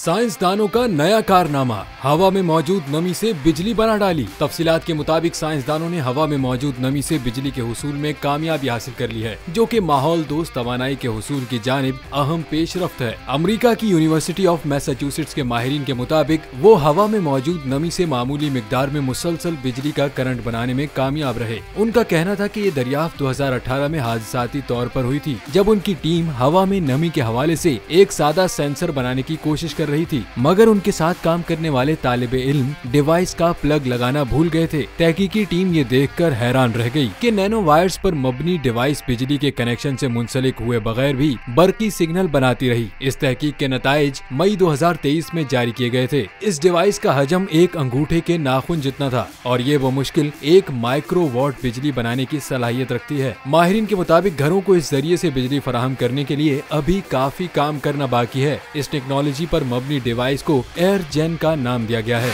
साइंसदानों का नया कारनामा, हवा में मौजूद नमी से बिजली बना डाली। तफसीलात के मुताबिक साइंसदानों ने हवा में मौजूद नमी से बिजली के हुसूल में कामयाबी हासिल कर ली है, जो कि माहौल दोस्त तवानाई के हुसूल की जानिब अहम पेशरफ्त है। अमेरिका की यूनिवर्सिटी ऑफ मैसाचुसेट्स के माहिरीन के मुताबिक वो हवा में मौजूद नमी से मामूली मिकदार में मुसलसल बिजली का करंट बनाने में कामयाब रहे। उनका कहना था कि ये दरियाफ्त 2018 में हादसाती तौर पर हुई थी, जब उनकी टीम हवा में नमी के हवाले से एक सादा सेंसर बनाने की कोशिश कर रही थी, मगर उनके साथ काम करने वाले तालिबे इल्म डिवाइस का प्लग लगाना भूल गए थे। तहकीकी टीम ये देखकर हैरान रह गई कि नैनो वायर्स पर मबनी डिवाइस बिजली के कनेक्शन से मुंसलिक हुए बगैर भी बरकी सिग्नल बनाती रही। इस तहकीक के नताइज मई 2023 में जारी किए गए थे। इस डिवाइस का हजम एक अंगूठे के नाखून जितना था और ये वो मुश्किल 1 माइक्रोवाट बिजली बनाने की सलाहियत रखती है। माहिरीन के मुताबिक घरों को इस जरिए से बिजली फराहम करने के लिए अभी काफी काम करना बाकी है। इस टेक्नोलॉजी पर मबनी डिवाइस को एयर जेन का नाम दिया गया है।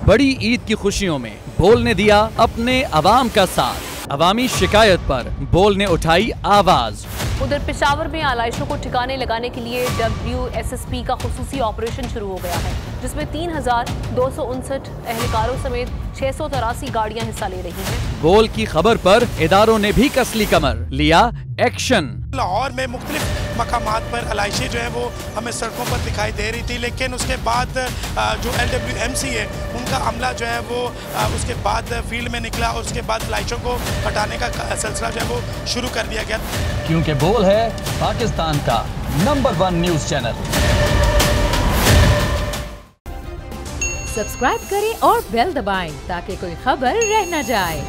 बड़ी ईद की खुशियों में बोल ने दिया अपने अवाम का साथ। अवामी शिकायत पर बोल ने उठाई आवाज। उधर पेशावर में आलाइशों को ठिकाने लगाने के लिए WSSP का खुसूसी ऑपरेशन शुरू हो गया है, जिसमें 3259 एहलकारों समेत 683 गाड़ियां हिस्सा ले रही हैं। बोल की खबर पर इदारों ने भी कसली कमर, लिया एक्शन। लाहौर में मुख्तलिफ मकामात पर आलाइशें जो है वो हमें सड़कों पर दिखाई दे रही थी, लेकिन उसके बाद जो LWMC है उनका अमला जो है वो उसके बाद फील्ड में निकला और उसके बाद आलाइशों को हटाने का सिलसिला जो है वो शुरू कर दिया गया, क्योंकि बोल है पाकिस्तान का नंबर 1 न्यूज चैनल। सब्सक्राइब करें और बेल दबाएं ताकि कोई खबर रह न जाए।